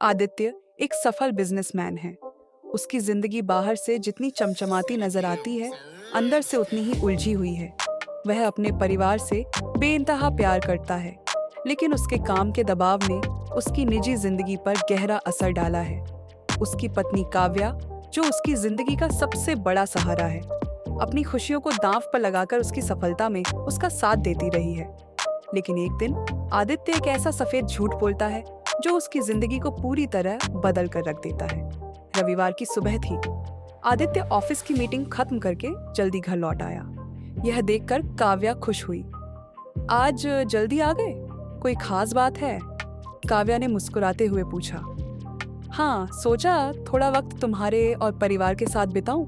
आदित्य एक सफल बिजनेसमैन है। उसकी जिंदगी बाहर से जितनी चमचमाती नजर आती है, अंदर से उतनी ही उलझी हुई है। वह अपने परिवार से बेइंतहा प्यार करता है, लेकिन उसके काम के दबाव ने उसकी निजी जिंदगी पर गहरा असर डाला है। उसकी पत्नी काव्या, जो उसकी जिंदगी का सबसे बड़ा सहारा है, अपनी खुशियों को दांव पर लगाकर उसकी सफलता में उसका साथ देती रही है। लेकिन एक दिन आदित्य एक ऐसा सफेद झूठ बोलता है जो उसकी जिंदगी को पूरी तरह बदल कर रख देता है। रविवार की सुबह थी। आदित्य ऑफिस की मीटिंग खत्म करके जल्दी घर लौट आया। यह देखकर काव्या खुश हुई। आज जल्दी आ गए? कोई खास बात है? काव्या ने मुस्कुराते हुए पूछा। हाँ, सोचा थोड़ा वक्त तुम्हारे और परिवार के साथ बिताऊं,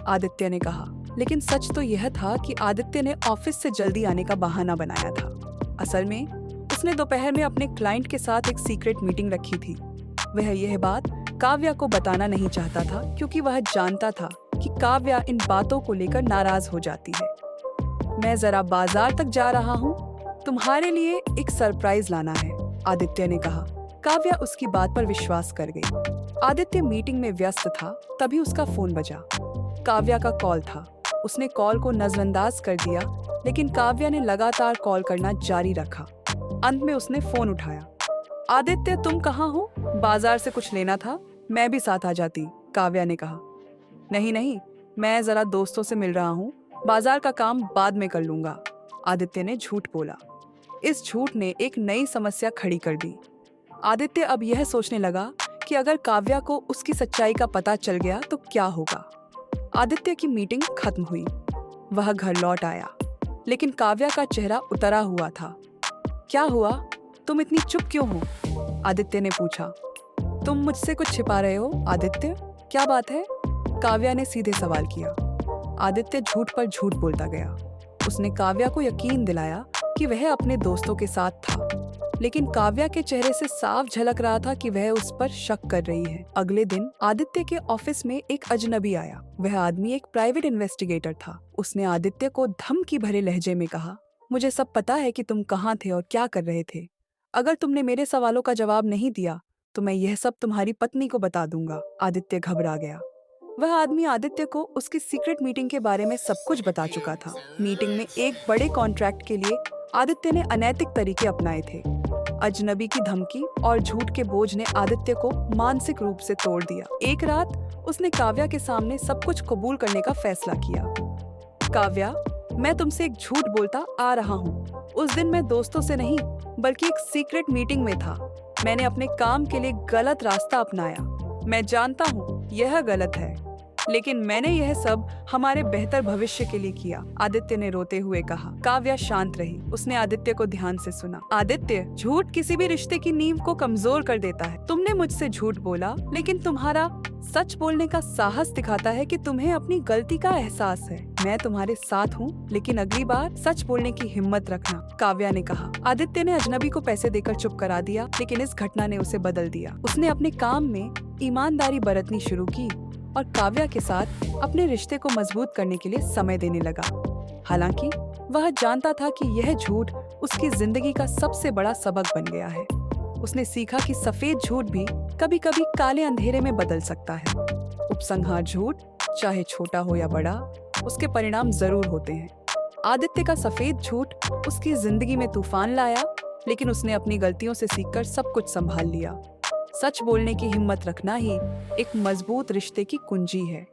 आदित्य ने कहा। लेकिन सच तो यह था कि आदित्य ने ऑफिस से जल्दी आने का बहाना बनाया था। असल में उसने दोपहर में अपने क्लाइंट के साथ एक सीक्रेट मीटिंग रखी थी। वह यह बात काव्या को बताना नहीं चाहता था, क्योंकि वह जानता था कि काव्या इन बातों को लेकर नाराज हो जाती है। मैं जरा बाजार तक जा रहा हूँ, तुम्हारे लिए एक सरप्राइज लाना है, आदित्य ने कहा। काव्या उसकी बात पर विश्वास कर गई। आदित्य मीटिंग में व्यस्त था, तभी उसका फोन बजा। काव्या का कॉल था। उसने कॉल को नजरअंदाज कर दिया, लेकिन काव्या ने लगातार कॉल करना जारी रखा। अंत में उसने फोन उठाया। आदित्य, तुम कहाँ हो? बाजार से कुछ लेना था, मैं भी साथ आ जाती, काव्या ने कहा। नहीं नहीं, मैं जरा दोस्तों से मिल रहा हूँ, बाजार का काम बाद में कर लूंगा, आदित्य ने झूठ बोला। इस झूठ ने एक नई समस्या खड़ी कर दी। आदित्य अब यह सोचने लगा कि अगर काव्या को उसकी सच्चाई का पता चल गया तो क्या होगा। आदित्य की मीटिंग खत्म हुई। वह घर लौट आया, लेकिन काव्या का चेहरा उतरा हुआ था। क्या हुआ? तुम इतनी चुप क्यों हो? आदित्य ने पूछा। तुम मुझसे कुछ छिपा रहे हो, आदित्य? क्या बात है? काव्या ने सीधे सवाल किया। आदित्य झूठ पर झूठ बोलता गया। उसने काव्या को यकीन दिलाया कि वह अपने दोस्तों के साथ था, लेकिन काव्या के चेहरे से साफ झलक रहा था कि वह उस पर शक कर रही है। अगले दिन आदित्य के ऑफिस में एक अजनबी आया। वह आदमी एक प्राइवेट इन्वेस्टिगेटर था। उसने आदित्य को धमकी भरे लहजे में कहा, मुझे सब पता है कि तुम कहाँ थे और क्या कर रहे थे। अगर तुमने मेरे सवालों का जवाब नहीं दिया तो मैं यह सब तुम्हारी पत्नी को बता दूंगा। आदित्य घबरा गया। वह आदमी आदित्य को उसकी सीक्रेट मीटिंग के बारे में सब कुछ बता चुका था। मीटिंग में एक बड़े कॉन्ट्रैक्ट के लिए आदित्य ने अनैतिक तरीके अपनाए थे। अजनबी की धमकी और झूठ के बोझ ने आदित्य को मानसिक रूप से तोड़ दिया। एक रात उसने काव्या के सामने सब कुछ कबूल करने का फैसला किया। काव्या, मैं तुमसे एक झूठ बोलता आ रहा हूँ। उस दिन मैं दोस्तों से नहीं, बल्कि एक सीक्रेट मीटिंग में था। मैंने अपने काम के लिए गलत रास्ता अपनाया। मैं जानता हूँ यह गलत है, लेकिन मैंने यह सब हमारे बेहतर भविष्य के लिए किया, आदित्य ने रोते हुए कहा। काव्या शांत रही। उसने आदित्य को ध्यान से सुना। आदित्य, झूठ किसी भी रिश्ते की नींव को कमजोर कर देता है। तुमने मुझसे झूठ बोला, लेकिन तुम्हारा सच बोलने का साहस दिखाता है कि तुम्हें अपनी गलती का एहसास है। मैं तुम्हारे साथ हूँ, लेकिन अगली बार सच बोलने की हिम्मत रखना, काव्या ने कहा। आदित्य ने अजनबी को पैसे देकर चुप करा दिया, लेकिन इस घटना ने उसे बदल दिया। उसने अपने काम में ईमानदारी बरतनी शुरू की और काव्या के साथ अपने रिश्ते को मजबूत करने के लिए समय देने लगा। हालांकि वह जानता था कि यह झूठ उसकी जिंदगी का सबसे बड़ा सबक बन गया है। उसने सीखा कि सफेद झूठ भी कभी-कभी काले अंधेरे में बदल सकता है। उपसंहार झूठ, चाहे छोटा हो या बड़ा, उसके परिणाम जरूर होते हैं। आदित्य का सफेद झूठ उसकी जिंदगी में तूफान लाया, लेकिन उसने अपनी गलतियों से सीखकर सब कुछ संभाल लिया। सच बोलने की हिम्मत रखना ही एक मजबूत रिश्ते की कुंजी है।